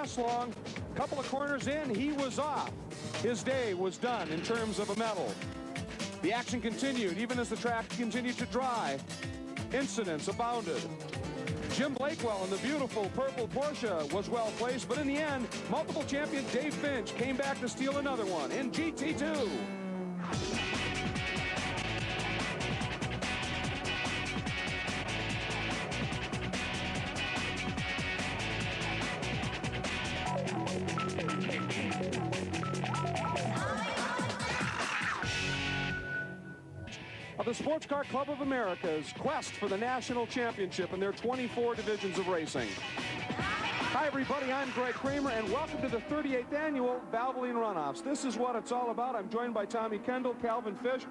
last long. A couple of corners in, he was off. His day was done in terms of a medal. The action continued, even as the track continued to dry. Incidents abounded. Jim Blakewell in the beautiful purple Porsche was well placed, but in the end, multiple champion Dave Finch came back to steal another one in GT2. Of the Sports Car Club of America's quest for the national championship in their 24 divisions of racing. Hi everybody, I'm Greg Kramer and welcome to the 38th annual Valvoline Runoffs. This is what it's all about. I'm joined by Tommy Kendall, Calvin Fish.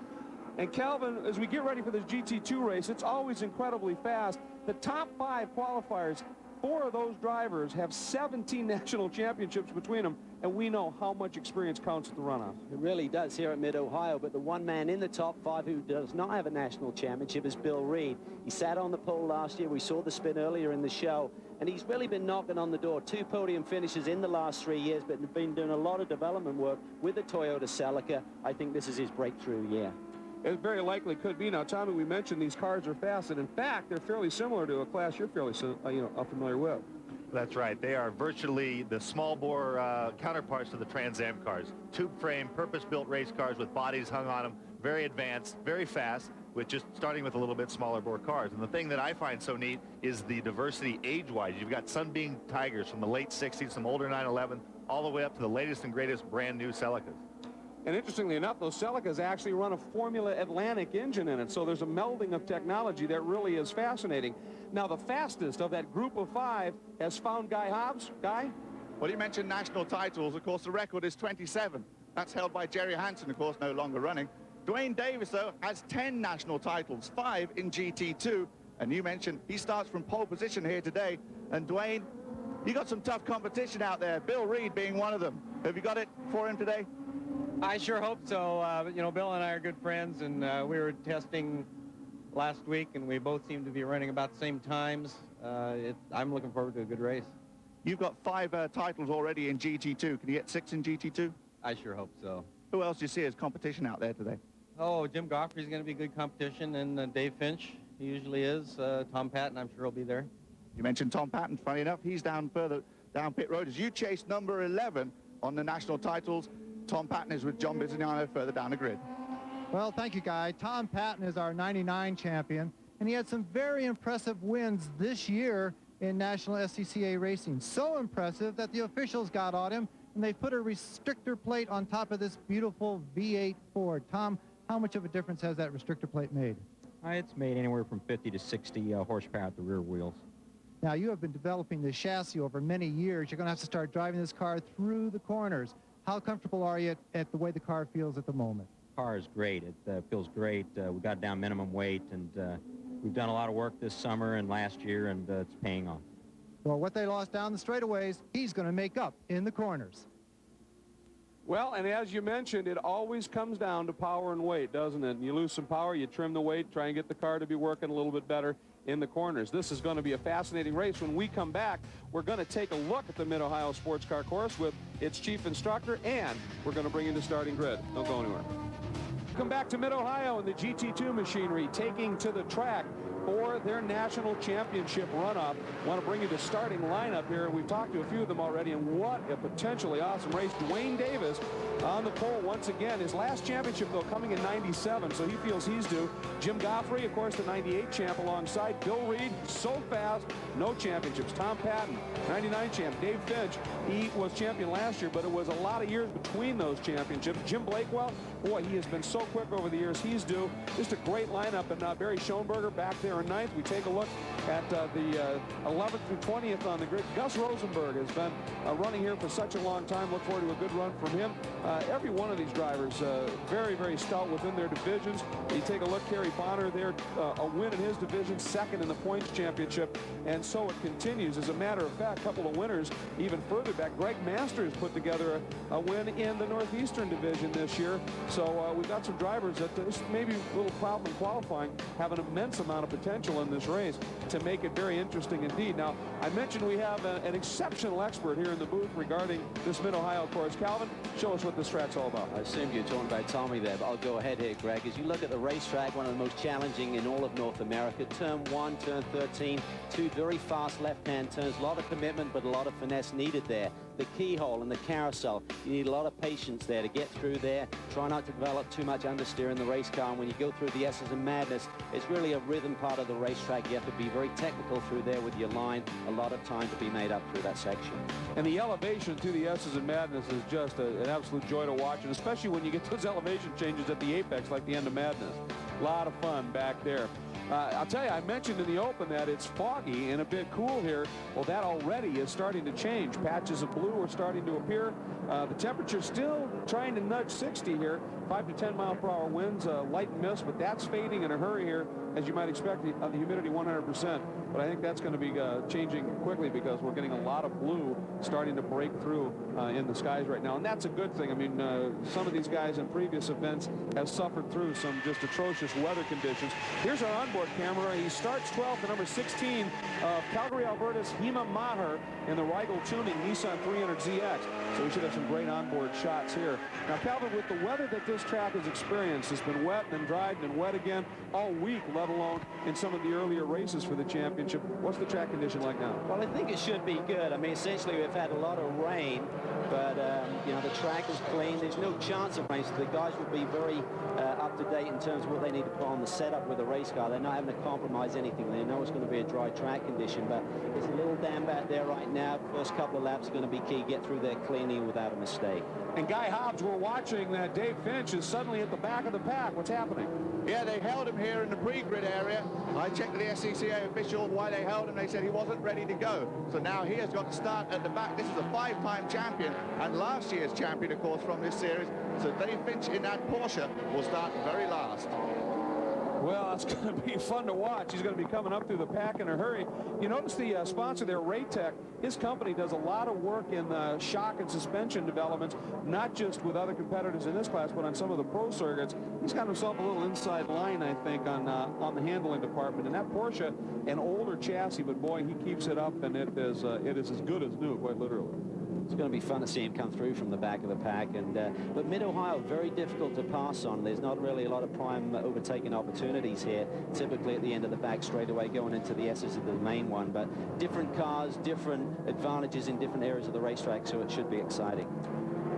And Calvin, as we get ready for this GT2 race, it's always incredibly fast. The top 5 qualifiers, 4 of those drivers have 17 national championships between them, and we know how much experience counts at the runoff. It really does here at Mid-Ohio, but the one man in the top 5 who does not have a national championship is Bill Reed. He sat on the pole last year. We saw the spin earlier in the show, and he's really been knocking on the door. 2 podium finishes in the last 3 years, but been doing a lot of development work with the Toyota Celica. I think this is his breakthrough year. It very likely could be. Now, Tommy, we mentioned these cars are fast, and in fact, they're fairly similar to a class you're fairly familiar with. That's right. They are virtually the small bore counterparts to the Trans Am cars. Tube frame, purpose-built race cars with bodies hung on them, very advanced, very fast, with just starting with a little bit smaller bore cars. And the thing that I find so neat is the diversity age-wise. You've got Sunbeam Tigers from the late 60s, some older 911, all the way up to the latest and greatest brand new Celicas. And interestingly enough, those Celicas actually run a Formula Atlantic engine in it, so there's a melding of technology that really is fascinating. Now, the fastest of that group of 5 has found Guy Hobbs. Guy? Well, you mentioned national titles. Of course, the record is 27. That's held by Jerry Hansen, of course, no longer running. Dwayne Davis, though, has 10 national titles, 5 in GT2. And you mentioned he starts from pole position here today. And Dwayne, you got some tough competition out there, Bill Reed being one of them. Have you got it for him today? I sure hope so. You know, Bill and I are good friends, and we were testing last week, and we both seem to be running about the same times. I'm looking forward to a good race. You've got 5 titles already in GT2. Can you get 6 in GT2? I sure hope so. Who else do you see as competition out there today? Oh, Jim Goffrey's going to be good competition, and Dave Finch, he usually is. Tom Patton, I'm sure he'll be there. You mentioned Tom Patton. Funny enough, he's down further down pit road as you chase number 11 on the national titles. Tom Patton is with John Bisignano further down the grid. Well, thank you, Guy. Tom Patton is our 99 champion, and he had some very impressive wins this year in National SCCA Racing. So impressive that the officials got on him, and they put a restrictor plate on top of this beautiful V8 Ford. Tom, how much of a difference has that restrictor plate made? It's made anywhere from 50 to 60 horsepower at the rear wheels. Now, you have been developing this chassis over many years. You're going to have to start driving this car through the corners. How comfortable are you at the way the car feels at the moment? The car is great. It feels great. We got down minimum weight, and we've done a lot of work this summer and last year, and it's paying off. Well, what they lost down the straightaways, he's going to make up in the corners. Well, and as you mentioned, it always comes down to power and weight, doesn't it? You lose some power, you trim the weight, try and get the car to be working a little bit better in the corners. This is going to be a fascinating race. When we come back, we're going to take a look at the Mid-Ohio Sports Car Course with its chief instructor, and we're going to bring in the starting grid. Don't go anywhere. Come back to Mid-Ohio and the GT2 machinery taking to the track for their national championship run-up. Want to bring you the starting lineup here. We've talked to a few of them already, and what a potentially awesome race. Dwayne Davis on the pole once again. His last championship, though, coming in '97, so he feels he's due. Jim Goffrey, of course, the '98 champ alongside. Bill Reed, so fast, no championships. Tom Patton, '99 champ. Dave Finch, he was champion last year, but it was a lot of years between those championships. Jim Blakewell, boy, he has been so quick over the years. He's due. Just a great lineup, and Barry Schoenberger back there in 9th. We take a look at the 11th through 20th on the grid. Gus Rosenberg has been running here for such a long time. Look forward to a good run from him. Every one of these drivers very, very stout within their divisions. You take a look, Kerry Bonner there, a win in his division, 2nd in the points championship, and so it continues. As a matter of fact, a couple of winners even further back. Greg Masters put together a win in the Northeastern division this year. So we've got some drivers that maybe a little problem in qualifying, have an immense amount of potential in this race to make it very interesting indeed. Now, I mentioned we have an exceptional expert here in the booth regarding this Mid-Ohio course. Calvin, show us what this track's all about. I assume you're talking about Tommy there, but I'll go ahead here, Greg. As you look at the racetrack, one of the most challenging in all of North America. Turn 1, turn 13, two very fast left-hand turns. A lot of commitment, but a lot of finesse needed there. The keyhole and the carousel, you need a lot of patience there to get through there. Try not to develop too much understeer in the race car. And when you go through the S's and Madness, it's really a rhythm part of the racetrack. You have to be very technical through there with your line. A lot of time to be made up through that section. And the elevation to the S's and Madness is just an absolute joy to watch, and especially when you get those elevation changes at the apex like the end of Madness. A lot of fun back there. I'll tell you, I mentioned in the open that it's foggy and a bit cool here. Well, that already is starting to change. Patches of blue are starting to appear. The temperature's still trying to nudge 60 here. 5 to 10 mile per hour winds, light mist, but that's fading in a hurry here, as you might expect, the humidity 100%. But I think that's going to be changing quickly because we're getting a lot of blue starting to break through in the skies right now. And that's a good thing. I mean, some of these guys in previous events have suffered through some just atrocious weather conditions. Here's our onboard camera. He starts 12th, the number 16 of Calgary, Alberta's Hema Maher in the Rigel Tuning Nissan 300ZX. So we should have some great onboard shots here. Now, Calvin, with the weather that this track has experienced, it's been wet and dried and wet again all week, let alone in some of the earlier races for the championship. What's the track condition like now? Well, I think it should be good. I mean, essentially, we've had a lot of rain, but, you know, the track is clean. There's no chance of rain, so the guys will be very up to date in terms of what they need to put on the setup with the race car. They're not having to compromise anything. They know it's going to be a dry track condition, but it's a little damp out there right now. First couple of laps are going to be key. Get through there cleanly without a mistake. And Guy Hobbs, we're watching that Dave Finch is suddenly at the back of the pack. What's happening? Yeah, they held him here in the pre-grid area. I checked with the SCCA official why they held him. They said he wasn't ready to go. So now he has got to start at the back. This is a 5-time champion and last year's champion, of course, from this series. So Dave Finch in that Porsche will start very last. Well, it's going to be fun to watch. He's going to be coming up through the pack in a hurry. You notice the sponsor there, Raytech, his company does a lot of work in shock and suspension developments, not just with other competitors in this class, but on some of the pro circuits. He's got himself a little inside line, I think, on the handling department. And that Porsche, an older chassis, but boy, he keeps it up, and it is as good as new, quite literally. It's going to be fun to see him come through from the back of the pack. But Mid-Ohio, very difficult to pass on. There's not really a lot of prime overtaking opportunities here, typically at the end of the back straightaway going into the S's of the main one. But different cars, different advantages in different areas of the racetrack, so it should be exciting.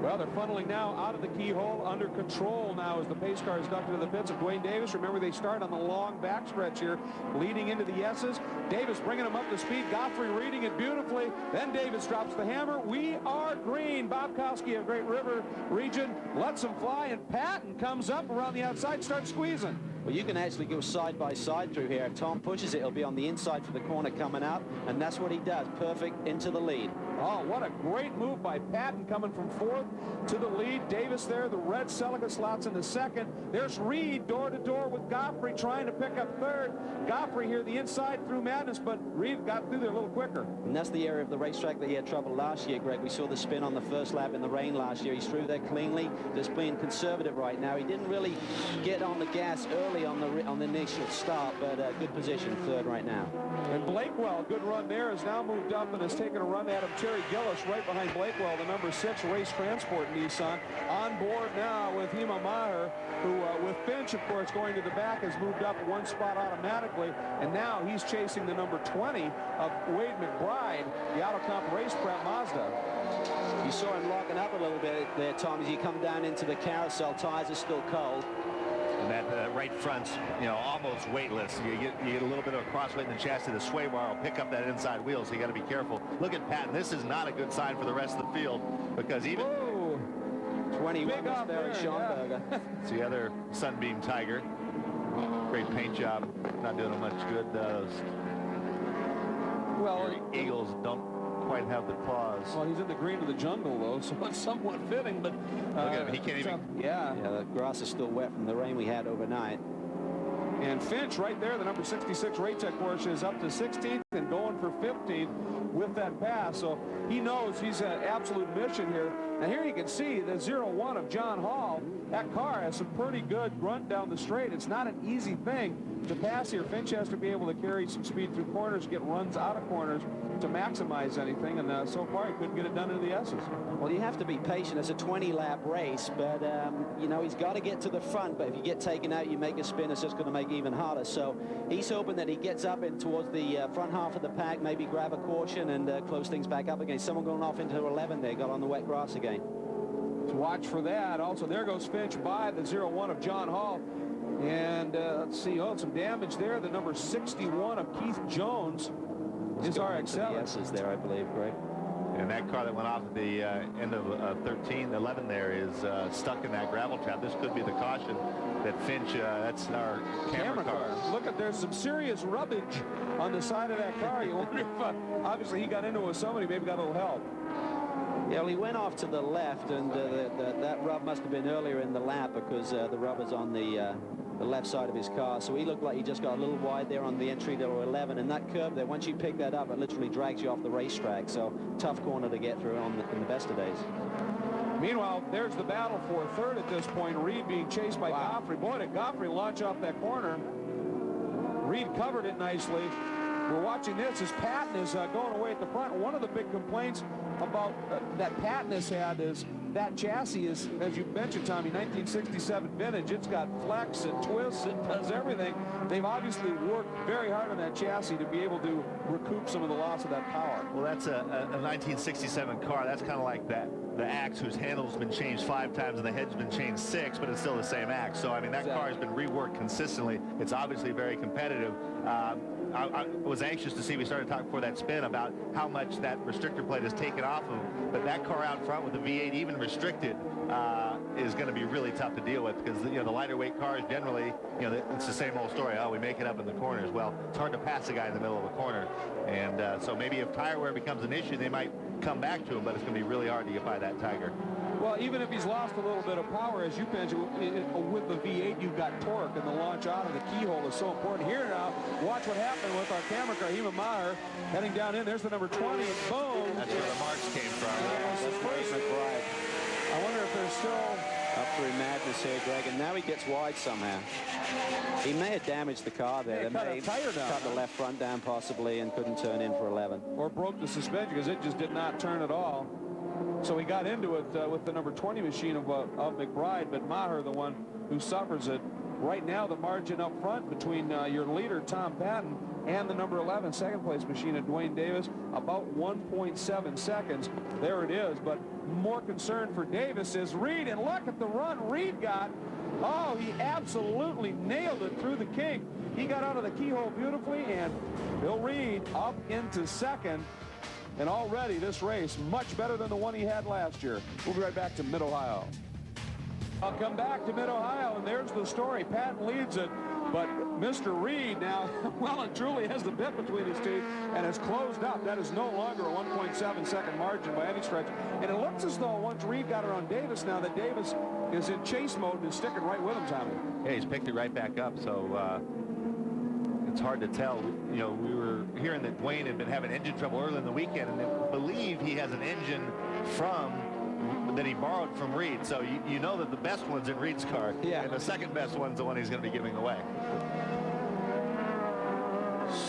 Well, they're funneling now out of the keyhole, under control now as the pace car is ducked into the pits of Dwayne Davis. Remember, they start on the long backstretch here, leading into the S's. Davis bringing them up to speed. Godfrey reading it beautifully. Then Davis drops the hammer. We are green. Bob Kowski of Great River region lets them fly, and Patton comes up around the outside, starts squeezing. Well, you can actually go side by side through here. If Tom pushes it, it'll be on the inside for the corner coming out, and that's what he does. Perfect into the lead. Oh, what a great move by Patton coming from 4th to the lead. Davis there, the red Celica slots in the 2nd. There's Reed door-to-door with Godfrey trying to pick up 3rd. Godfrey here the inside through Madness, but Reed got through there a little quicker. And that's the area of the racetrack that he had trouble last year, Greg. We saw the spin on the first lap in the rain last year. He's through there cleanly, just being conservative right now. He didn't really get on the gas early on the initial start, but good position, 3rd right now. And Blakewell, good run there, has now moved up and has taken a run at him. Terry Gillis right behind Blakewell, the number 6 race transport Nissan. On board now with Hema Maher, who with Finch, of course, going to the back, has moved up 1 spot automatically. And now he's chasing the number 20 of Wade McBride, the Autocomp Race Prep Mazda. You saw him locking up a little bit there, Tom, as you come down into the carousel. Tires are still cold. And that right front's, you know, almost weightless. You get a little bit of a cross weight in the chassis. The sway bar will pick up that inside wheel, so you got to be careful. Look at Patton. This is not a good sign for the rest of the field, because even 21 was Barry Schomburger. Yeah. It's the other Sunbeam Tiger. Great paint job. Not doing him much good. Well, Eagles don't quite have the claws. Well, he's in the green of the jungle, though, so it's somewhat fitting, but... Look at him. He can't even... Yeah, the grass is still wet from the rain we had overnight. And Finch right there, the number 66 Raytech Porsche, is up to 16th and going for 15th with that pass. So he knows he's an absolute mission here. Now here you can see the 0-1 of John Hall. That car has some pretty good grunt down the straight. It's not an easy thing to pass here. Finch has to be able to carry some speed through corners, get runs out of corners to maximize anything, and so far he couldn't get it done into the S's. Well, you have to be patient. It's a 20-lap race, but, you know, he's got to get to the front, but if you get taken out, you make a spin, it's just going to make it even harder. So he's hoping that he gets up in towards the front half of the pack, maybe grab a caution and close things back up again. Someone going off into 11 there, got on the wet grass again. To watch for that. Also, there goes Finch by the 0-1 of John Hall. And let's see, some damage there. The number 61 of Keith Jones is RX-7. Yes, is there, I believe, Greg. And that car that went off at the end of 11 there is stuck in that gravel trap. This could be the caution that Finch, that's our camera car. Look at, there's some serious rubbish on the side of that car. You wonder if, obviously, he got into it with somebody, maybe got a little help. Yeah, well, he went off to the left, and that rub must have been earlier in the lap because the rubber's on the left side of his car. So he looked like he just got a little wide there on the entry to 11. And that curve there, once you pick that up, it literally drags you off the racetrack. So tough corner to get through in the best of days. Meanwhile, there's the battle for third at this point. Reed being chased by Goffrey. Boy, did Goffrey launch off that corner. Reed covered it nicely. We're watching this as Patton is going away at the front. One of the big complaints about that Patton has had is that chassis is, as you mentioned, Tommy, 1967 vintage. It's got flex and twists. It does everything. They've obviously worked very hard on that chassis to be able to recoup some of the loss of that power. Well, that's a 1967 car. That's kind of like that. The axe whose handle's been changed 5 times and the head's been changed 6, but it's still the same axe. So, I mean, that car has been reworked consistently. It's obviously very competitive. I was anxious to see, we started talking before that spin about how much that restrictor plate is taken off of, but that car out front with the V8 even restricted is going to be really tough to deal with because, you know, the lighter weight cars generally, you know, it's the same old story. Oh, we make it up in the corners. Well, it's hard to pass a guy in the middle of a corner. And so maybe if tire wear becomes an issue, they might come back to him, but it's going to be really hard to get by that Tiger. Well, even if he's lost a little bit of power, as you mentioned, with the V8, you've got torque, and the launch out of the keyhole is so important. Here now, watch what happened with our camera car, Hema Maher, heading down in. There's the number 20, and boom. That's where the marks came from. That's McBride. I wonder if there's still... Up through madness here, Greg, and now he gets wide somehow. He may have damaged the car there. Cut a tire down. Cut the left front down possibly and couldn't turn in for 11. Or broke the suspension because it just did not turn at all. So he got into it with the number 20 machine of McBride, but Maher, the one who suffers it. Right now, the margin up front between your leader, Tom Patton, and the number 11 second place machine of Dwayne Davis, about 1.7 seconds. There it is, but more concern for Davis is Reed, and look at the run Reed got. Oh, he absolutely nailed it through the kink. He got out of the keyhole beautifully, and Bill Reed up into second. And already this race much better than the one he had last year. We'll be right back to Mid-Ohio. I'll come back to Mid-Ohio, and there's the story. Patton leads it, but Mr. Reed now well and truly has the bit between his teeth and has closed up. That is no longer a 1.7 second margin by any stretch. And it looks as though once Reed got it on Davis now that Davis is in chase mode and is sticking right with him, Tommy. Yeah, he's picked it right back up, so it's hard to tell. You know, we were hearing that Dwayne had been having engine trouble early in the weekend, and they believe he has an engine that he borrowed from Reed. So you know that the best one's in Reed's car, and the second best one's the one he's going to be giving away.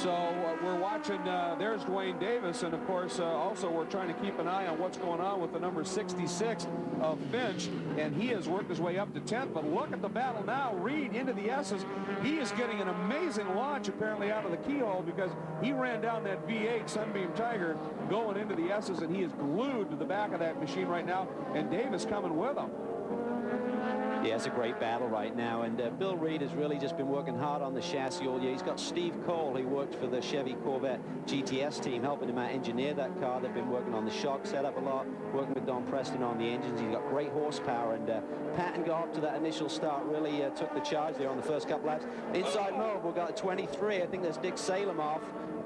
So we're watching, there's Dwayne Davis, and of course also we're trying to keep an eye on what's going on with the number 66 of Finch, and he has worked his way up to 10th. But look at the battle now. Reed into the S's. He is getting an amazing launch apparently out of the keyhole because he ran down that V8 Sunbeam Tiger going into the S's, and he is glued to the back of that machine right now, and Davis coming with him. Yeah, it's a great battle right now, and Bill Reed has really just been working hard on the chassis all year. He's got Steve Cole, he worked for the Chevy Corvette GTS team, helping him out engineer that car. They've been working on the shock setup a lot, working with Don Preston on the engines. He's got great horsepower, and Patton got up to that initial start, really took the charge there on the first couple laps. Inside mode, we've got 23. I think there's Dick Salem off.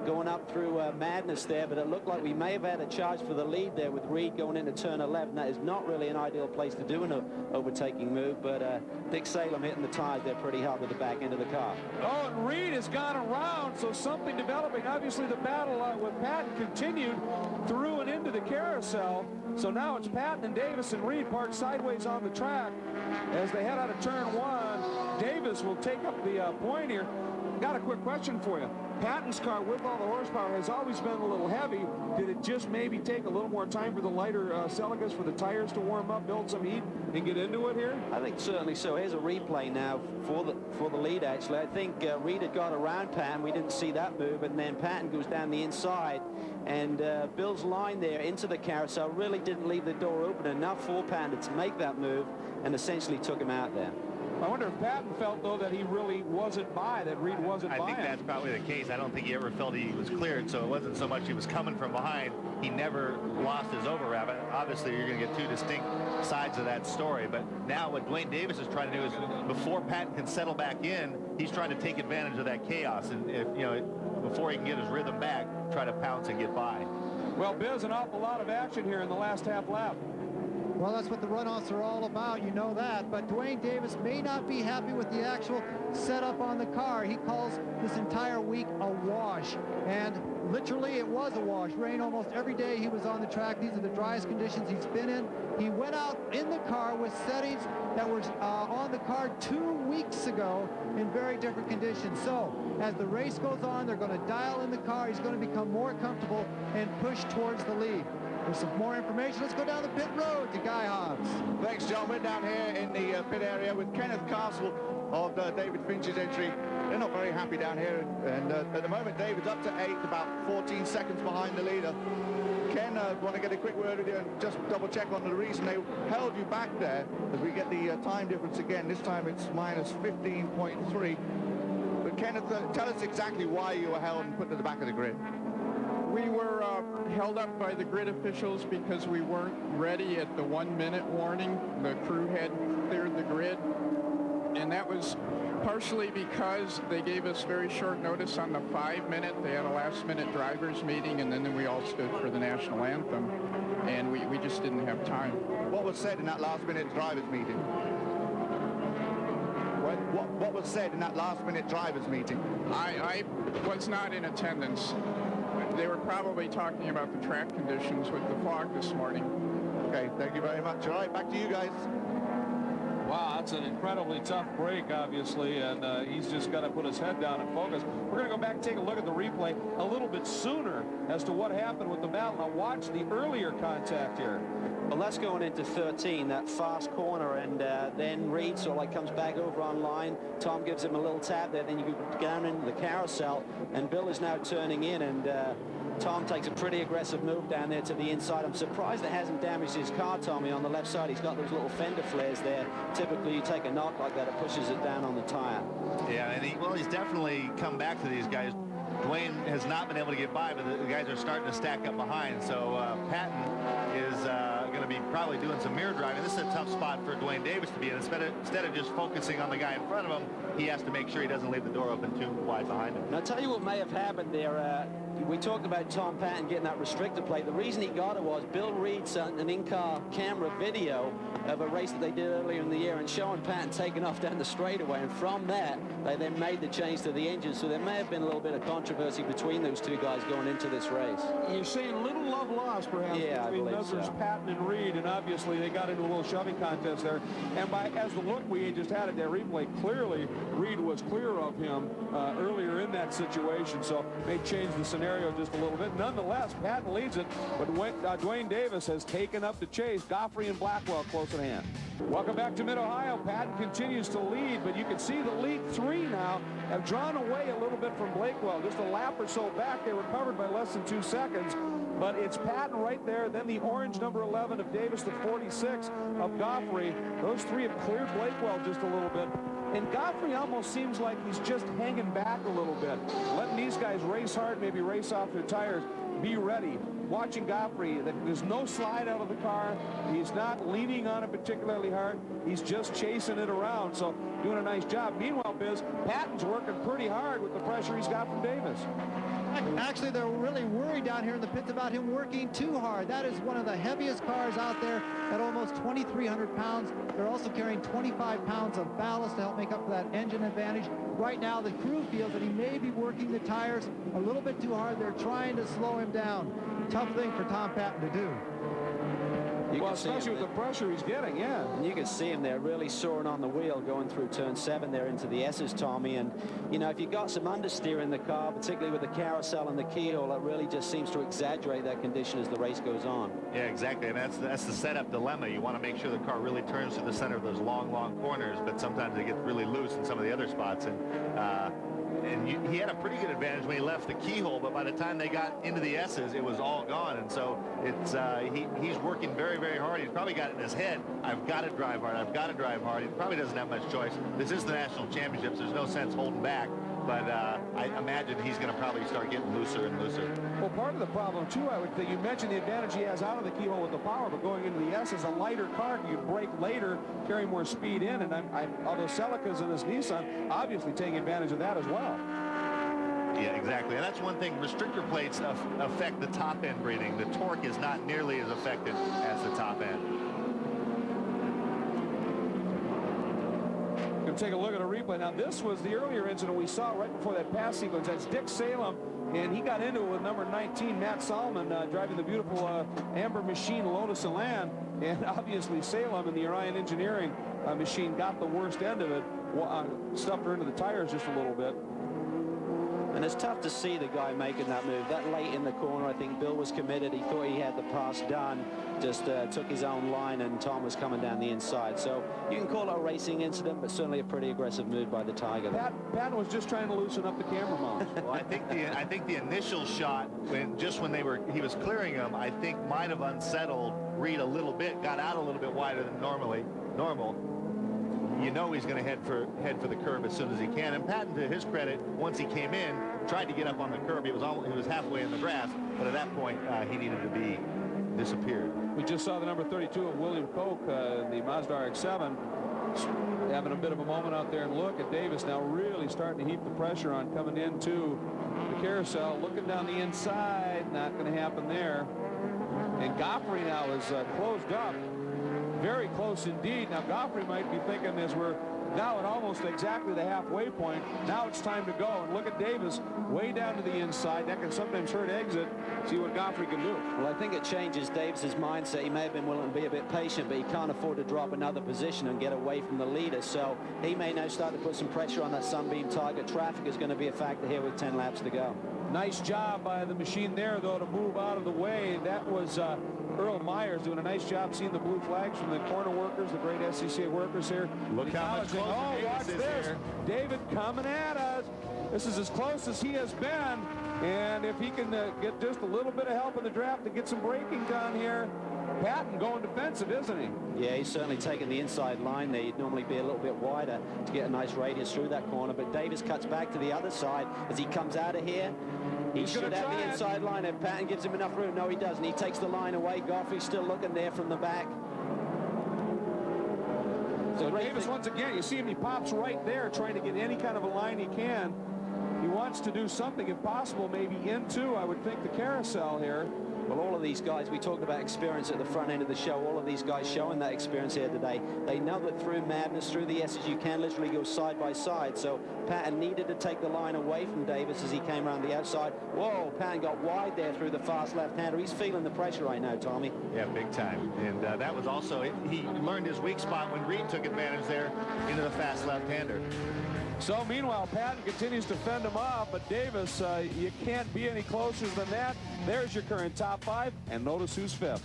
going up through madness there, but it looked like we may have had a charge for the lead there with Reed going into turn 11. That is not really an ideal place to do an overtaking move, but Dick Salem hitting the tires there pretty hard with the back end of the car. Oh, and Reed has gone around, so something developing. Obviously, the battle with Patton continued through and into the carousel. So now it's Patton and Davis and Reed parked sideways on the track as they head out of turn 1. Davis will take up the point here. Got a quick question for you. Patton's car, with all the horsepower, has always been a little heavy. Did it just maybe take a little more time for the lighter Celicas for the tires to warm up, build some heat, and get into it here? I think certainly so. Here's a replay now for the lead, actually. I think Reed had got around Patton. We didn't see that move, and then Patton goes down the inside, and Bill's line there into the carousel really didn't leave the door open enough for Patton to make that move, and essentially took him out there. I wonder if Patton felt, though, that he really wasn't by, that Reed wasn't by him. I think that's probably the case. I don't think he ever felt he was cleared, so it wasn't so much he was coming from behind. He never lost his overwrap. Obviously, you're going to get two distinct sides of that story, but now what Dwayne Davis is trying to do is, before Patton can settle back in, he's trying to take advantage of that chaos, and before he can get his rhythm back, try to pounce and get by. Well, Biz, an awful lot of action here in the last half lap. Well, that's what the runoffs are all about, you know that. But Dwayne Davis may not be happy with the actual setup on the car. He calls this entire week a wash. And literally, it was a wash. Rain almost every day he was on the track. These are the driest conditions he's been in. He went out in the car with settings that were on the car 2 weeks ago in very different conditions. So, as the race goes on, they're going to dial in the car. He's going to become more comfortable and push towards the lead. For some more information, let's go down the pit road to Guy Hobbs. Thanks, John. We're down here in the pit area with Kenneth Castle of David Finch's entry. They're not very happy down here, and at the moment, David's up to 8th, about 14 seconds behind the leader. Ken, want to get a quick word with you and just double check on the reason they held you back there as we get the time difference again. This time it's minus 15.3. But Kenneth, tell us exactly why you were held and put to the back of the grid. We were held up by the grid officials because we weren't ready at the 1-minute warning. The crew hadn't cleared the grid, and that was partially because they gave us very short notice on the 5-minute. They had a last-minute drivers meeting, and then we all stood for the national anthem, and we just didn't have time. What was said in that last-minute drivers meeting? What was said in that last-minute drivers meeting? I was not in attendance. They were probably talking about the track conditions with the fog this morning. Okay, thank you very much. All right, back to you guys. Wow, that's an incredibly tough break, obviously, and he's just got to put his head down and focus. We're going to go back and take a look at the replay a little bit sooner as to what happened with the battle. Now watch the earlier contact here. Well, that's going into 13, that fast corner, and then Reed sort of like comes back over on line. Tom gives him a little tap there, then you go down into the carousel, and Bill is now turning in, and Tom takes a pretty aggressive move down there to the inside. I'm surprised it hasn't damaged his car, Tommy, on the left side. He's got those little fender flares there. Typically, you take a knock like that, it pushes it down on the tire. Yeah, and he's definitely come back to these guys. Dwayne has not been able to get by, but the guys are starting to stack up behind. So Patton is going to be probably doing some mirror driving. This is a tough spot for Dwayne Davis to be in. Instead of just focusing on the guy in front of him, he has to make sure he doesn't leave the door open too wide behind him. Now, I'll tell you what may have happened there. We talked about Tom Patton getting that restrictor plate. The reason he got it was Bill Reed sent an in-car camera video of a race that they did earlier in the year and showing Patton taking off down the straightaway. And from that, they then made the change to the engine. So there may have been a little bit of controversy between those two guys going into this race. You're seeing little love lost, perhaps, between others, so. Patton and Reed, and obviously they got into a little shoving contest there. And as the look we just had at that replay, clearly Reed was clear of him earlier in that situation, so may change the scenario just a little bit. Nonetheless, Patton leads it, but Dwayne Davis has taken up the chase. Goffrey and Blackwell close at hand. Welcome back to Mid-Ohio. Patton continues to lead, but you can see the lead three now have drawn away a little bit from Blackwell. Just a lap or so back, they recovered by less than 2 seconds. But it's Patton right there, then the orange number 11 of Davis, the 46 of Goffrey. Those three have cleared Blackwell just a little bit. And Goffrey almost seems like he's just hanging back a little bit, letting these guys race hard, maybe race off their tires, be ready. Watching Goffrey, there's no slide out of the car. He's not leaning on it particularly hard. He's just chasing it around, so doing a nice job. Meanwhile, Biz, Patton's working pretty hard with the pressure he's got from Davis. Actually, they're really worried down here in the pits about him working too hard. That is one of the heaviest cars out there at almost 2,300 pounds. They're also carrying 25 pounds of ballast to help make up for that engine advantage. Right now, the crew feels that he may be working the tires a little bit too hard. They're trying to slow him down. Tough thing for Tom Patton to do. Well, especially with the pressure he's getting, yeah. And you can see him there really soaring on the wheel going through turn 7 there into the S's, Tommy. And, you know, if you've got some understeer in the car, particularly with the carousel and the keyhole, it really just seems to exaggerate that condition as the race goes on. Yeah, exactly. And that's the setup dilemma. You want to make sure the car really turns to the center of those long, long corners, but sometimes it gets really loose in some of the other spots. And he had a pretty good advantage when he left the keyhole, but by the time they got into the S's, it was all gone. And so it's he's working very, very hard. He's probably got it in his head, I've got to drive hard, I've got to drive hard. He probably doesn't have much choice. This is the national championships. There's no sense holding back. But I imagine he's going to probably start getting looser and looser. Well, part of the problem, too, I would think, you mentioned the advantage he has out of the keyhole with the power, but going into the S is a lighter car. You brake later, carry more speed in, and although Celica's in this Nissan, obviously taking advantage of that as well. Yeah, exactly. And that's one thing. Restrictor plates affect the top end breathing. The torque is not nearly as affected as the top end. Going to take a look at a replay. Now, this was the earlier incident we saw right before that pass sequence. That's Dick Salem, and he got into it with number 19, Matt Solomon, driving the beautiful Amber Machine Lotus Elan. And obviously, Salem and the Orion Engineering machine got the worst end of it, stuffed her into the tires just a little bit. And it's tough to see the guy making that move. That late in the corner, I think Bill was committed. He thought he had the pass done. Just took his own line, and Tom was coming down the inside. So you can call it a racing incident, but certainly a pretty aggressive move by the Tiger. Patton was just trying to loosen up the camera mounts. Well, I think the initial shot, when he was clearing them, I think might have unsettled Reed a little bit, got out a little bit wider than normal. You know he's going to head for the curb as soon as he can. And Patton, to his credit, once he came in, tried to get up on the curb. He was halfway in the grass, but at that point he needed to be disappeared. We just saw the number 32 of William Koch, the Mazda RX-7, having a bit of a moment out there. And look at Davis now really starting to heap the pressure on coming into the carousel, looking down the inside. Not going to happen there. And Goffrey now is closed up. Very close indeed. Now Goffrey might be thinking, as we're now at almost exactly the halfway point, now it's time to go. And look at Davis way down to the inside. That can sometimes hurt exit. See what Goffrey can do. Well, I think it changes Davis's mindset. He may have been willing to be a bit patient, but he can't afford to drop another position and get away from the leader. So he may now start to put some pressure on that Sunbeam Tiger. Traffic is going to be a factor here with 10 laps to go. Nice job by the machine there, though, to move out of the way. That was Earl Myers doing a nice job seeing the blue flags from the corner workers, the great SCCA workers here. Look how much closer watch this. Here. David coming at us. This is as close as he has been. And if he can get just a little bit of help in the draft to get some braking done here, Patton going defensive, isn't he? Yeah, he's certainly taking the inside line there. He'd normally be a little bit wider to get a nice radius through that corner, but Davis cuts back to the other side as he comes out of here. He should have the inside line if Patton gives him enough room. No, he doesn't. He takes the line away. Goffrey's still looking there from the back. So Davis, once again, you see him, he pops right there trying to get any kind of a line he can. He wants to do something, if possible, maybe into, I would think, the carousel here. Well, all of these guys, we talked about experience at the front end of the show. All of these guys showing that experience here today. They know that through madness, through the S's, you can literally go side by side. So Patton needed to take the line away from Davis as he came around the outside. Whoa, Patton got wide there through the fast left-hander. He's feeling the pressure right now, Tommy. Yeah, big time. And that was also, he learned his weak spot when Reed took advantage there into the fast left-hander. So meanwhile, Patton continues to fend him off, but Davis, you can't be any closer than that. There's your current top 5, and notice who's 5th.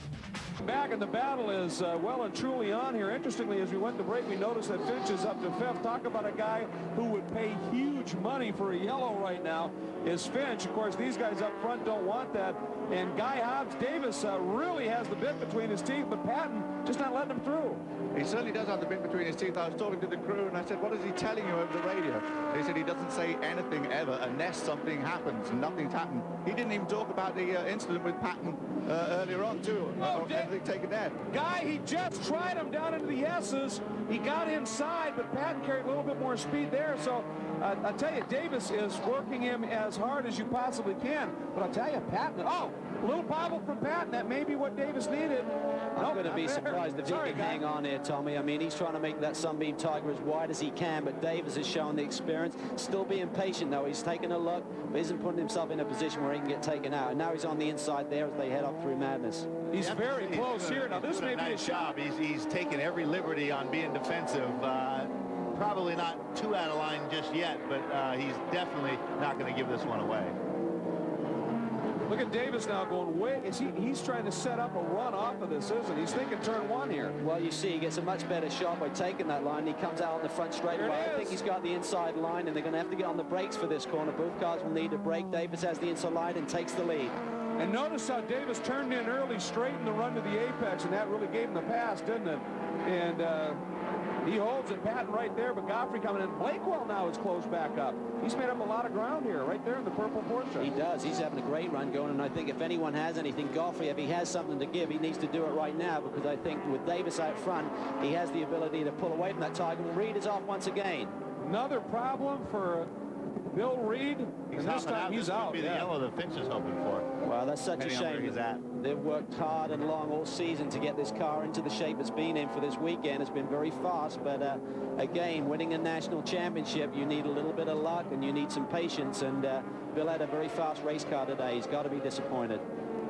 Back in the battle is well and truly on here. Interestingly, as we went to break, we noticed that Finch is up to 5th. Talk about a guy who would pay huge money for a yellow right now is Finch. Of course, these guys up front don't want that. And Guy Hobbs Davis really has the bit between his teeth, but Patton just not letting him through. He certainly does have the bit between his teeth. I was talking to the crew and I said, what is he telling you over the radio? They said he doesn't say anything ever unless something happens, and nothing's happened. He didn't even talk about the incident with Patton earlier on too. Everything taken there. Guy, he just tried him down into the S's. He got inside, but Patton carried a little bit more speed there. So I'll tell you, Davis is working him as hard as you possibly can. But I'll tell you, Patton, a little bobble from Patton. That may be what Davis needed. I'm going to be surprised if he can hang on here, Tommy. I mean, he's trying to make that Sunbeam Tiger as wide as he can, but Davis has shown the experience. Still being patient, though. He's taking a look, but isn't putting himself in a position where he can get taken out. And now he's on the inside there as they head up through Madness. He's very close here. Now, this may be a shot. He's taken every liberty on being defensive. Probably not too out of line just yet, but he's definitely not going to give this one away. Look at Davis now going way. He's trying to set up a run off of this, isn't he? He's thinking turn one here. Well, you see, he gets a much better shot by taking that line. He comes out on the front straightaway. I think he's got the inside line, and they're going to have to get on the brakes for this corner. Both cars will need a brake. Davis has the inside line and takes the lead. And notice how Davis turned in early, straightened the run to the apex, and that really gave him the pass, didn't it? And he holds it, Patton right there, but Godfrey coming in. Blakewell now is closed back up. He's made up a lot of ground here, right there in the purple Porsche. He does. He's having a great run going, and I think if anyone has anything, Godfrey, if he has something to give, he needs to do it right now, because I think with Davis out front, he has the ability to pull away from that Tiger. And Reed is off once again. Another problem for Bill Reed, and this time he's out. Be the yellow that Finch is hoping for. Well, that's such a shame. They've worked hard and long all season to get this car into the shape it's been in for this weekend. It's been very fast, but again, winning a national championship, you need a little bit of luck and you need some patience, and Bill had a very fast race car today. He's got to be disappointed.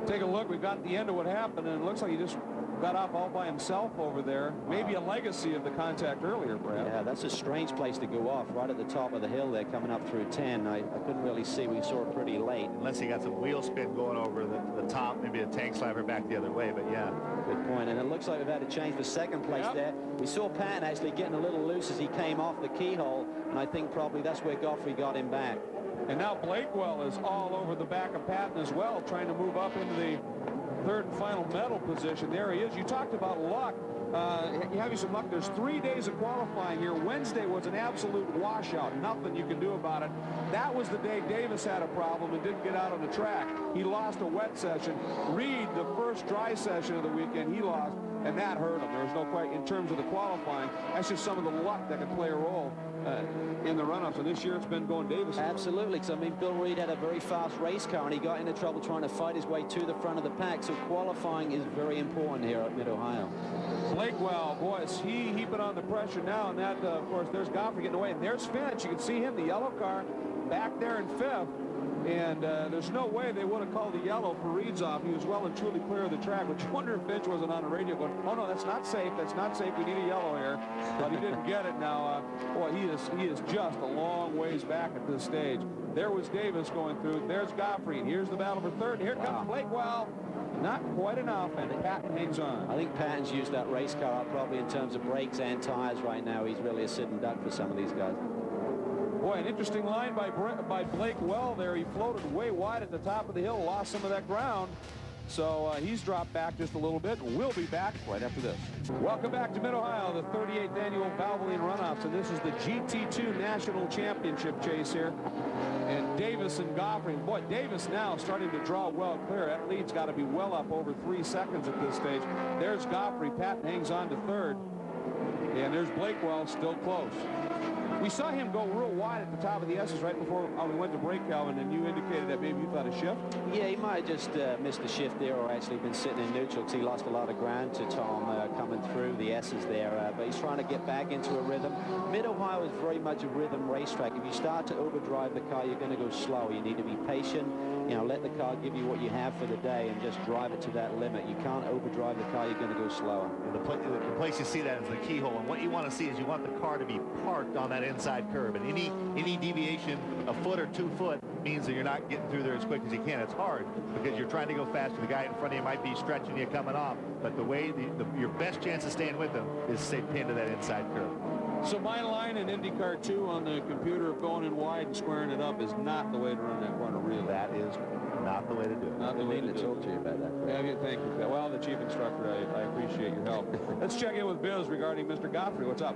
Take a look. We got the end of what happened, and it looks like he just got off all by himself over there. Maybe a legacy of the contact earlier, Brad. Yeah, that's a strange place to go off, right at the top of the hill there, coming up through 10. I couldn't really see. We saw it pretty late. Unless he got some wheel spin going over the top, maybe a tank sliver back the other way, but yeah. Good point. And it looks like we've had a change for second place there. We saw Patton actually getting a little loose as he came off the keyhole, and I think probably that's where Godfrey got him back. And now Blakewell is all over the back of Patton as well, trying to move up into the third and final medal position. There he is. You talked about luck. You have some luck. There's 3 days of qualifying here. Wednesday was an absolute washout. Nothing you can do about it. That was the day Davis had a problem and didn't get out on the track. He lost a wet session. Reed, the first dry session of the weekend, he lost, and that hurt him. There was no question in terms of the qualifying. That's just some of the luck that could play a role in the runoffs, and this year it's been going Davis. Absolutely, because I mean, Bill Reed had a very fast race car, and he got into trouble trying to fight his way to the front of the pack, so qualifying is very important here at Mid-Ohio. Blakewell, boys, he's been on the pressure now, and that, of course, there's Godfrey getting away, and there's Finch. You can see him, the yellow car, back there in fifth. And there's no way they would have called the yellow for Reed's off. He was well and truly clear of the track, but you wonder if Finch wasn't on the radio going, oh no, that's not safe, that's not safe, we need a yellow here. But he didn't get it now. Boy, he is just a long ways back at this stage. There was Davis going through, there's Godfrey, and here's the battle for third. Here comes Blakewell. Not quite enough, and Patton hangs on. I think Patton's used that race car up probably in terms of brakes and tires right now. He's really a sitting duck for some of these guys. Boy, an interesting line by Blakewell there. He floated way wide at the top of the hill, lost some of that ground. So he's dropped back just a little bit, and we'll be back right after this. Welcome back to Mid-Ohio, the 38th annual Valvoline Runoffs, and this is the GT2 National Championship chase here. And Davis and Godfrey, boy, Davis now starting to draw well clear. That lead's got to be well up over 3 seconds at this stage. There's Godfrey. Patton hangs on to third. And there's Blakewell still close. We saw him go real wide at the top of the S's right before we went to break, Calvin, and you indicated that maybe you thought a shift? Yeah, he might have just missed a shift there, or actually been sitting in neutral, because he lost a lot of ground to Tom coming through the S's there, but he's trying to get back into a rhythm. Mid-Ohio is very much a rhythm racetrack. If you start to overdrive the car, you're going to go slow. You need to be patient, you know, let the car give you what you have for the day and just drive it to that limit. You can't overdrive the car, you're going to go slower. The place you see that is the keyhole, and what you want to see is you want the car to be parked on that inside curve, and any deviation a foot or 2 foot means that you're not getting through there as quick as you can. It's hard because you're trying to go faster. The guy in front of you might be stretching you coming off, but the way your best chance of staying with him is to stay pinned to that inside curve. So my line in IndyCar 2 on the computer of going in wide and squaring it up is not the way to run that corner, really. That is not not the way to do it. Not the I way mean to to talk to you about that, Greg. Yeah, thank you. Well, the chief instructor, I appreciate your help. Let's check in with Biz regarding Mr. Godfrey. What's up?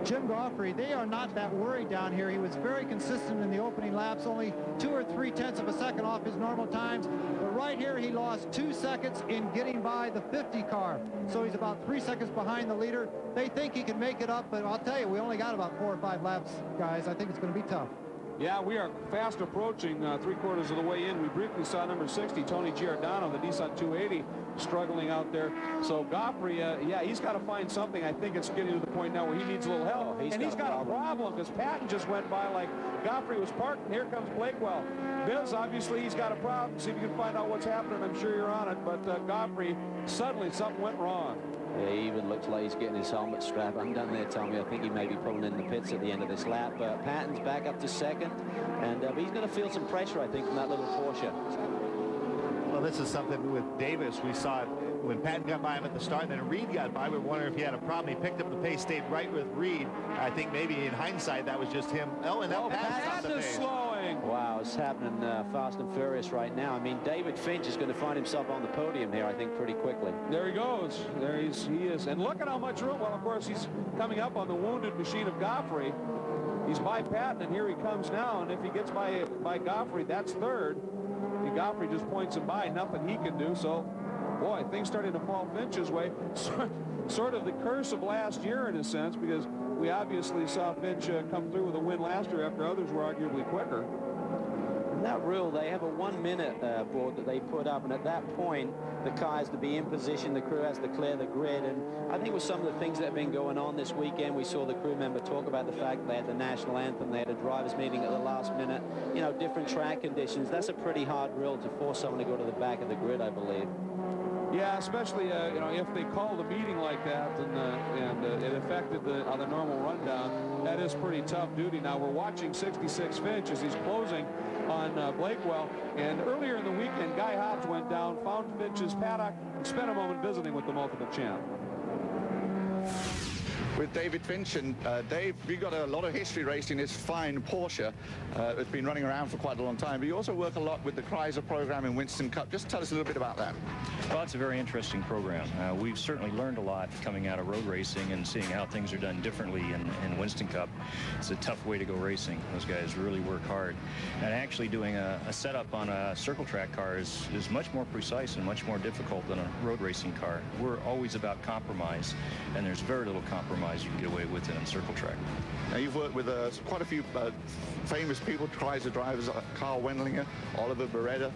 Jim Godfrey, they are not that worried down here. He was very consistent in the opening laps, only 2 or 3/10 of a second off his normal times. But right here, he lost 2 seconds in getting by the 50 car. So he's about 3 seconds behind the leader. They think he can make it up, but I'll tell you, we only got about 4 or 5 laps, guys. I think it's going to be tough. Yeah, we are fast approaching 3/4 of the way in. We briefly saw number 60, Tony Giordano, the Nissan 280, struggling out there. So Godfrey, yeah, he's got to find something. I think it's getting to the point now where he needs a little help. Oh, He's got a problem because Patton just went by like Godfrey was parked, and here comes Blakewell. Biz, obviously, he's got a problem. See if you can find out what's happening. I'm sure you're on it. But Godfrey, suddenly something went wrong. Yeah, he even looks like he's getting his helmet strap undone there, Tommy. I think he may be pulling in the pits at the end of this lap. But Patton's back up to second, and but he's going to feel some pressure, I think, from that little Porsche. Well, this is something with Davis. We saw it when Patton got by him at the start, and then Reed got by. We were wondering if he had a problem. He picked up the pace, stayed right with Reed. I think maybe in hindsight, that was just him. Oh, and now Patton's Patton is slowing. Wow, it's happening fast and furious right now. I mean, David Finch is going to find himself on the podium here, I think, pretty quickly. There he goes. There he is. And look at how much room. Well, of course, he's coming up on the wounded machine of Godfrey. He's by Patton, and here he comes now. And if he gets by Godfrey, that's third. And Godfrey just points him by. Nothing he can do. So, boy, things starting to fall Finch's way. Sort of the curse of last year, in a sense, because we obviously saw Finch come through with a win last year after others were arguably quicker. In that rule, they have a 1-minute board that they put up, and at that point, the car has to be in position, the crew has to clear the grid, and I think with some of the things that have been going on this weekend, we saw the crew member talk about the fact that they had the national anthem, they had a drivers meeting at the last minute, you know, different track conditions. That's a pretty hard rule to force someone to go to the back of the grid, I believe. Yeah, especially you know, if they called a meeting like that and it affected the normal rundown, that is pretty tough duty. Now we're watching 66 Finch as he's closing on Blakewell, and earlier in the weekend, Guy Hobbs went down, found Finch's paddock, and spent a moment visiting with the multiple champ. With David Finch, and Dave, you've got a lot of history racing this fine Porsche. It's been running around for quite a long time, but you also work a lot with the Chrysler program in Winston Cup. Just tell us a little bit about that. Well, it's a very interesting program. We've certainly learned a lot coming out of road racing and seeing how things are done differently in Winston Cup. It's a tough way to go racing. Those guys really work hard. And actually doing a setup on a circle track car is much more precise and much more difficult than a road racing car. We're always about compromise, and there's very little compromise you can get away with in circle track. Now, you've worked with quite a few famous people, Chrysler drivers, Carl Wendlinger, Oliver Beretta,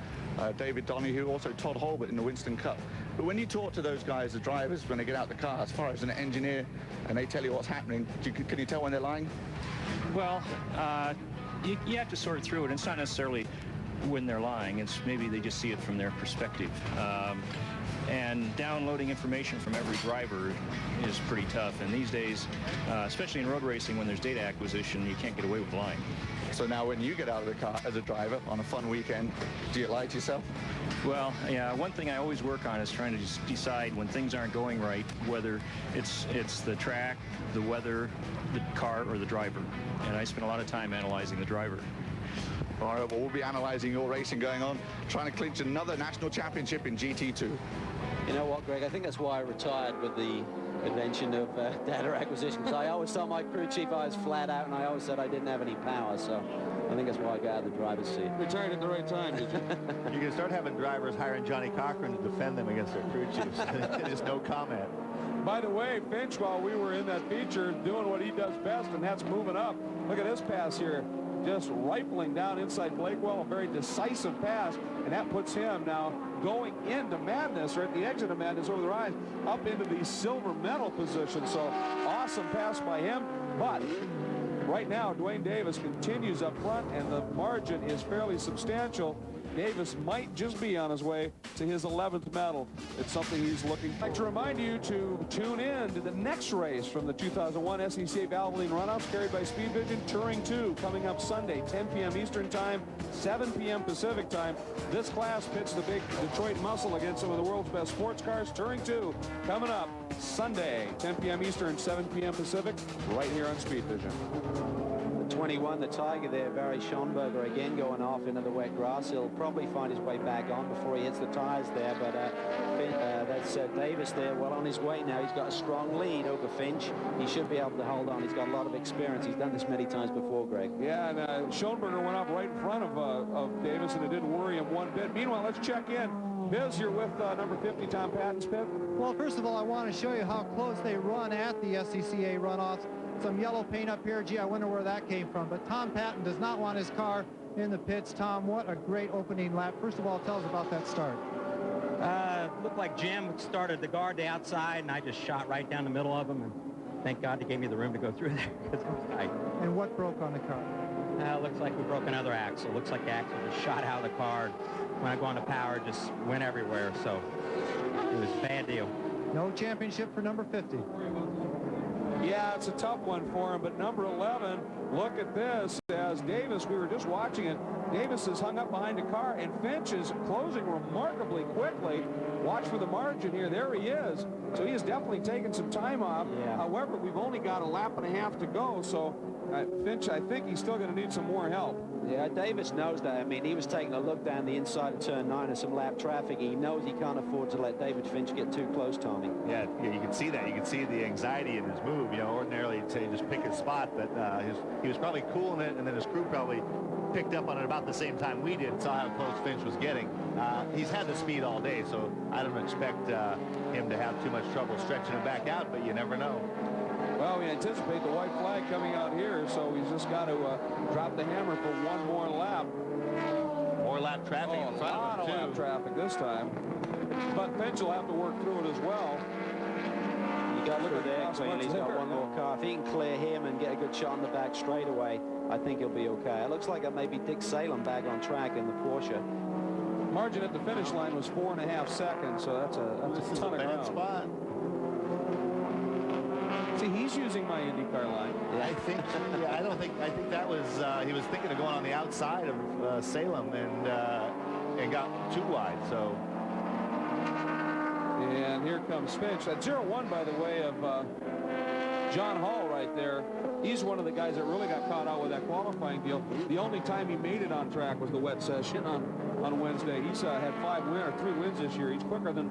David Donahue, also Todd Holbert in the Winston Cup. But when you talk to those guys, the drivers, when they get out the car, as far as an engineer, and they tell you what's happening, can you tell when they're lying? Well, you have to sort through it. It's not necessarily when they're lying. It's maybe they just see it from their perspective. And downloading information from every driver is pretty tough. And these days, especially in road racing, when there's data acquisition, you can't get away with lying. So now when you get out of the car as a driver on a fun weekend, do you lie to yourself? Well, yeah, one thing I always work on is trying to just decide when things aren't going right, whether it's the track, the weather, the car, or the driver. And I spend a lot of time analyzing the driver. All right, well, we'll be analyzing your racing going on, trying to clinch another national championship in GT2. You know what, Greg? I think that's why I retired with the invention of data acquisition. So I always told my crew chief I was flat out, and I always said I didn't have any power. So I think that's why I got out of the driver's seat. Retired at the right time, did you? You can start having drivers hiring Johnny Cochran to defend them against their crew chiefs. There's no comment. By the way, Finch, while we were in that feature, doing what he does best, and that's moving up. Look at this pass here. Just rifling down inside Blakewell, a very decisive pass, and that puts him now going into madness, or at the exit of madness over the rise, up into the silver medal position. So awesome pass by him, but right now Dwayne Davis continues up front, and the margin is fairly substantial. Davis might just be on his way to his 11th medal. It's something he's looking. I'd like to remind you to tune in to the next race from the 2001 SCCA Valvoline Runoffs carried by Speed Vision, Touring 2, coming up Sunday, 10 p.m. Eastern Time, 7 p.m. Pacific Time. This class pits the big Detroit muscle against some of the world's best sports cars. Touring 2 coming up Sunday, 10 p.m. Eastern, 7 p.m. Pacific, right here on Speed Vision. 21, the Tiger there, Barry Schonberger again going off into the wet grass. He'll probably find his way back on before he hits the tires there, but that's Davis there, well on his way now. He's got a strong lead over Finch. He should be able to hold on. He's got a lot of experience. He's done this many times before, Greg. Yeah, and Schoenberger went up right in front of Davis, and it didn't worry him one bit. Meanwhile, let's check in. Biz, you're with number 50, Tom Patton's pit. Well, first of all, I want to show you how close they run at the SCCA runoffs. Some yellow paint up here. Gee, I wonder where that came from. But Tom Patton does not want his car in the pits. Tom, what a great opening lap. First of all, tell us about that start. Looked like Jim started the guard to outside, and I just shot right down the middle of him. And thank God he gave me the room to go through there, because it was tight. And what broke on the car? Looks like we broke another axle. Looks like the axle just shot out of the car. When I go on the power, it just went everywhere. So it was a bad deal. No championship for number 50. Yeah, it's a tough one for him, but number 11, look at this. As Davis, we were just watching it, Davis is hung up behind a car, and Finch is closing remarkably quickly. Watch for the margin here. There he is. So he has definitely taken some time off. Yeah. However, we've only got a lap and a half to go, so Finch, I think he's still going to need some more help. Yeah, Davis knows that. I mean, he was taking a look down the inside of turn 9 of some lap traffic. He knows he can't afford to let David Finch get too close, Tommy. Yeah, you can see that. You can see the anxiety in his move. You know, ordinarily he'd say just pick his spot, but he was probably cooling it, and then his crew probably picked up on it about the same time we did, saw how close Finch was getting. He's had the speed all day, so I don't expect him to have too much trouble stretching him back out, but you never know. Well, we anticipate the white flag coming out here, so he's just got to drop the hammer for one more lap. More lap traffic in front of him, too. A lot of lap traffic this time. But Finch will have to work through it as well. You got to look at there, Queen. He's got one more car. If he can clear him and get a good shot on the back straightaway, I think he'll be okay. It looks like maybe Dick Salem back on track in the Porsche. Margin at the finish line was 4.5 seconds, so that's a ton of ground. Spot. See, he's using my IndyCar line. Yeah. I think that was he was thinking of going on the outside of Salem and got too wide. So. And here comes Finch. That 0-1, by the way, of John Hall right there. He's one of the guys that really got caught out with that qualifying deal. The only time he made it on track was the wet session on Wednesday. He's had 3 wins this year. He's quicker than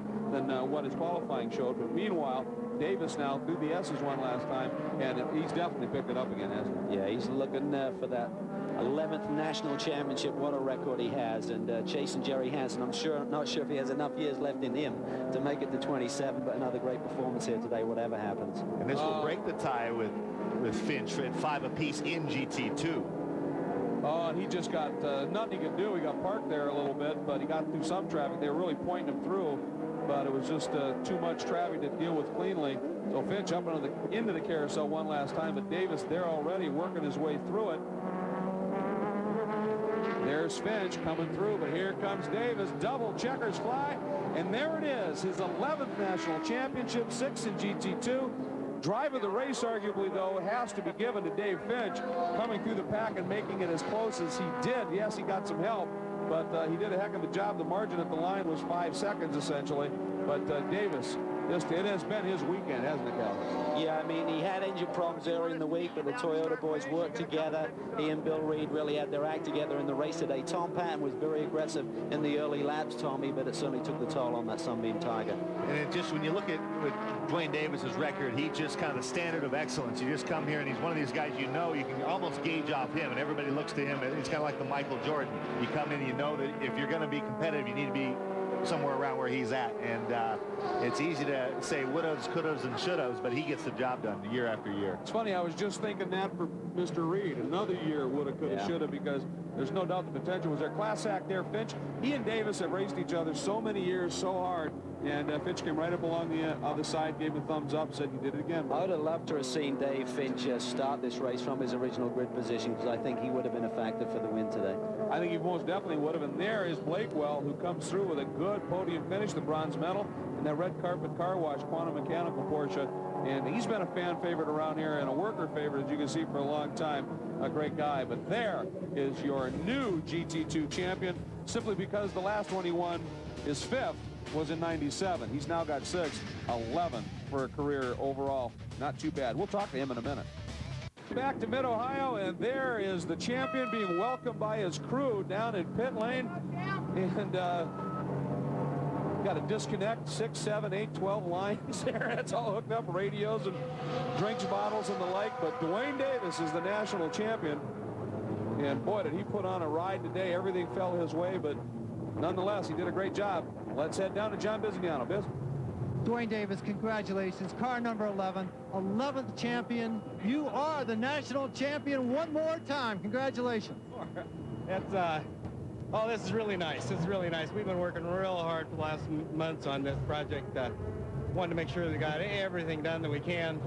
what his qualifying showed. But meanwhile, Davis now threw the S's one last time, and he's definitely picked it up again, hasn't he? Yeah, he's looking for that 11th national championship. What a record he has, and chasing Jerry Hansen. I'm not sure if he has enough years left in him to make it to 27, but another great performance here today, whatever happens. And this will break the tie with Finch at 5 apiece in GT2. Oh, and he just got nothing he could do. He got parked there a little bit, but he got through some traffic. They were really pointing him through, but it was just too much traffic to deal with cleanly. So Finch up into the carousel one last time, but Davis there already working his way through it. There's Finch coming through, but here comes Davis. Double checkers fly, and there it is, his 11th national championship, 6th in GT2. Drive of the race, arguably, though, has to be given to Dave Finch, coming through the pack and making it as close as he did. Yes, he got some help, but he did a heck of a job. The margin at the line was 5 seconds, essentially. But Davis, it has been his weekend, hasn't it, Cal? Yeah, I mean, he had engine problems earlier in the week, but the Toyota boys worked together. He and Bill Reed really had their act together in the race today. Tom Patton was very aggressive in the early laps, Tommy, but it certainly took the toll on that Sunbeam Tiger. And it just, when you look at with Dwayne Davis's record, he just kind of the standard of excellence. You just come here, and he's one of these guys you can almost gauge off him, and everybody looks to him. It's kind of like the Michael Jordan. You come in, you know that if you're going to be competitive, you need to be somewhere around where he's at, and it's easy to say would-haves, could-haves, and should-haves, but he gets the job done year after year. It's funny, I was just thinking that for Mr. Reed. Another year woulda, coulda, shoulda, because there's no doubt the potential was there. Class act there, Finch. He and Davis have raced each other so many years, so hard, and Finch came right up along the other side, gave him a thumbs up, said, "You did it again, bro." I would have loved to have seen Dave Finch start this race from his original grid position, because I think he would have been a factor for the win today. I think he most definitely would have. And there is Blakewell, who comes through with a good podium finish, the bronze medal, in that red carpet car wash Quantum Mechanical Porsche. And he's been a fan favorite around here and a worker favorite, as you can see, for a long time. A great guy. But there is your new GT2 champion, simply because the last one he won, his 5th, was in '97. He's now got 6, 11 for a career overall. Not too bad. We'll talk to him in a minute. Back to Mid-Ohio, and there is the champion being welcomed by his crew down in pit lane. And got to disconnect 6, 7, 8, 12 lines there. That's all hooked up, radios and drinks bottles and the like. But Dwayne Davis is the national champion. And boy, did he put on a ride today. Everything fell his way, but nonetheless, he did a great job. Let's head down to John Bizignano. Biz? Dwayne Davis, congratulations. Car number 11, 11th champion. You are the national champion one more time. Congratulations. That's, oh, this is really nice. This is really nice. We've been working real hard for the last months on this project. Wanted to make sure we got everything done that we can.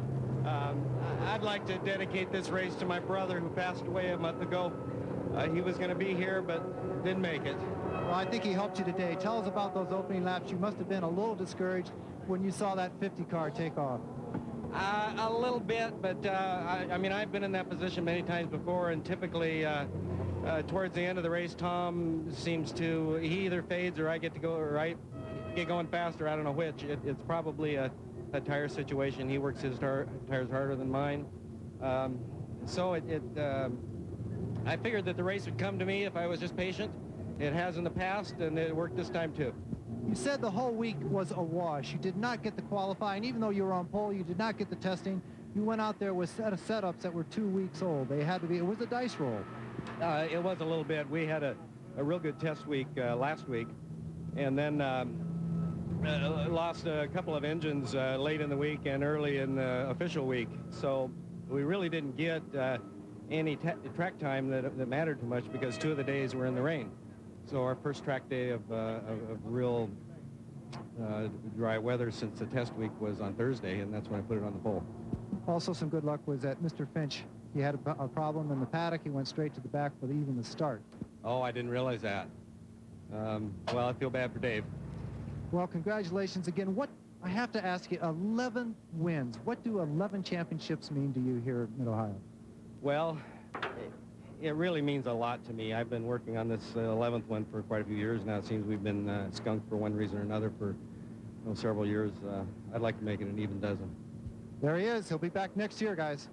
I'd like to dedicate this race to my brother who passed away a month ago. He was going to be here, but didn't make it. Well, I think he helped you today. Tell us about those opening laps. You must have been a little discouraged when you saw that 50 car take off. A little bit, but I mean, I've been in that position many times before, and typically towards the end of the race, Tom seems to, he either fades or I get to go, or I get going faster. I don't know which. It's probably a tire situation. He works his tires harder than mine. So I figured that the race would come to me if I was just patient. It has in the past, and it worked this time too. You said the whole week was a wash. You did not get the qualifying. Even though you were on pole, you did not get the testing. You went out there with setups that were 2 weeks old. They had to be, it was a dice roll. It was a little bit. We had a real good test week last week, and then lost a couple of engines late in the week and early in the official week. So we really didn't get any track time that mattered too much because 2 of the days were in the rain. So our first track day of real dry weather since the test week was on Thursday, and that's when I put it on the pole. Also, some good luck was that Mr. Finch. He had a problem in the paddock. He went straight to the back for even the start. Oh, I didn't realize that. Well, I feel bad for Dave. Well, congratulations again. What, I have to ask you, 11 wins. What do 11 championships mean to you here at Mid-Ohio? Well, it really means a lot to me. I've been working on this 11th one for quite a few years now. It seems we've been skunked for one reason or another for several years. I'd like to make it an even dozen. There he is. He'll be back next year, guys.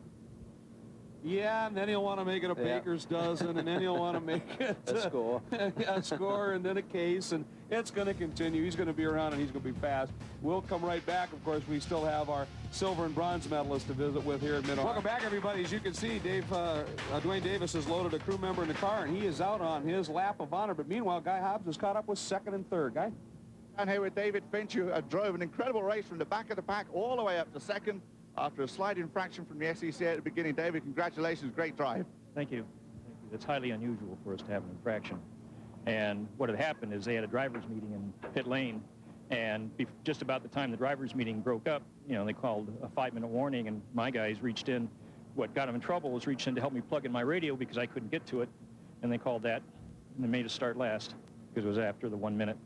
Yeah, and then he'll want to make it a baker's dozen, and then he'll want to make it a score. A score, and then a case, and it's going to continue. He's going to be around, and he's going to be fast. We'll come right back. Of course, we still have our silver and bronze medalists to visit with here at Mid-Ohio. Welcome back, everybody. As you can see, Dwayne Davis has loaded a crew member in the car, and he is out on his lap of honor. But meanwhile, Guy Hobbs is caught up with second and third. Guy? And here with David Finch, who drove an incredible race from the back of the pack all the way up to second after a slight infraction from the SCCA at the beginning. David, congratulations, great drive. Thank you. It's highly unusual for us to have an infraction. And what had happened is they had a driver's meeting in pit lane, and just about the time the driver's meeting broke up, they called a 5-minute warning, and my guys reached in. What got them in trouble was reached in to help me plug in my radio because I couldn't get to it, and they called that, and they made us start last because it was after the 1 minute.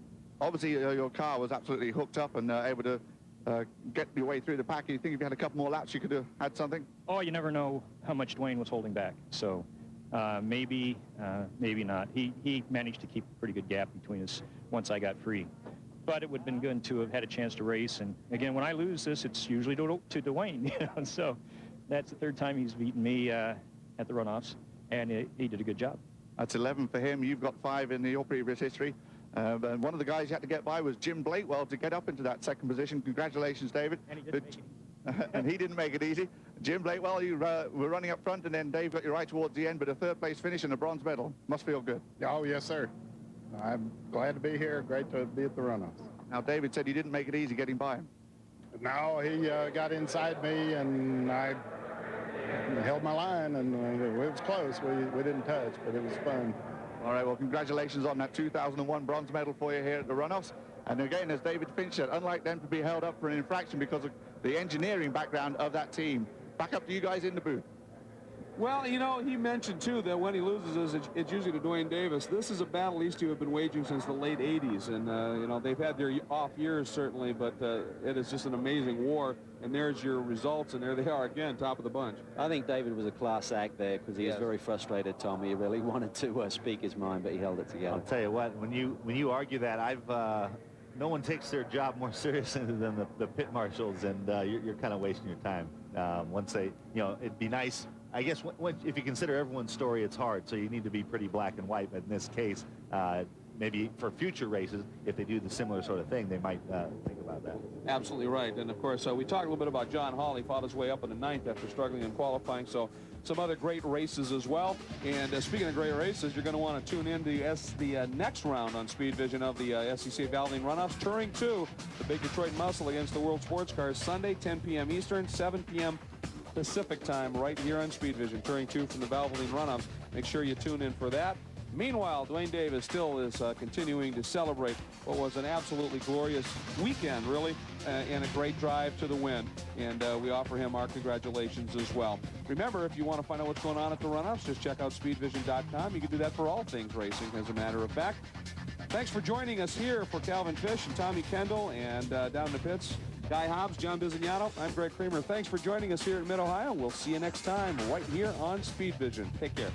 Obviously, your car was absolutely hooked up and able to get your way through the pack. You think if you had a couple more laps, you could have had something? Oh, you never know how much Dwayne was holding back. So maybe not. He managed to keep a pretty good gap between us once I got free. But it would have been good to have had a chance to race. And again, when I lose this, it's usually to Dwayne. So that's the third time he's beaten me at the runoffs, and he did a good job. That's 11 for him. You've got 5 in your previous history. And one of the guys you had to get by was Jim Blakewell to get up into that second position. Congratulations, David. And he didn't make it easy. And he didn't make it easy. Jim Blakewell, you were running up front, and then Dave got you right towards the end, but a third-place finish and a bronze medal. Must feel good. Oh, yes, sir. I'm glad to be here. Great to be at the runoffs. Now, David said you didn't make it easy getting by him. No, he got inside me, and I held my line, and it was close. We didn't touch, but it was fun. All right, well, congratulations on that 2001 bronze medal for you here at the runoffs. And again, as David Finch said, unlike them to be held up for an infraction because of the engineering background of that team. Back up to you guys in the booth. Well, he mentioned, too, that when he loses, it's usually to Dwayne Davis. This is a battle these two have been waging since the late 80s. And, they've had their off years, certainly, but it is just an amazing war. And there's your results, and there they are again, top of the bunch. I think David was a class act there because he was very frustrated, Tom. He really wanted to speak his mind, but he held it together. I'll tell you what, when you argue that, no one takes their job more seriously than the pit marshals, and you're kind of wasting your time. Once they, it'd be nice. I guess if you consider everyone's story, it's hard, so you need to be pretty black and white. But in this case, maybe for future races, if they do the similar sort of thing, they might think about that. Absolutely right. And, of course, we talked a little bit about John Hall. He fought his way up in the 9th after struggling in qualifying. So some other great races as well. And speaking of great races, you're going to want to tune in to the next round on Speed Vision of the SCCA Valvoline Runoffs. Touring 2, the Big Detroit Muscle against the World Sports Cars, Sunday, 10 p.m. Eastern, 7 p.m. Pacific time, right here on Speed Vision. Touring 2 from the Valvoline Runoffs. Make sure you tune in for that. Meanwhile, Dwayne Davis still is continuing to celebrate what was an absolutely glorious weekend, really, and a great drive to the win. And we offer him our congratulations as well. Remember, if you want to find out what's going on at the Runoffs, just check out speedvision.com. You can do that for all things racing, as a matter of fact. Thanks for joining us here for Calvin Fish and Tommy Kendall, and down in the pits, Guy Hobbs, John Bizignano. I'm Greg Kramer. Thanks for joining us here in Mid-Ohio. We'll see you next time right here on Speed Vision. Take care.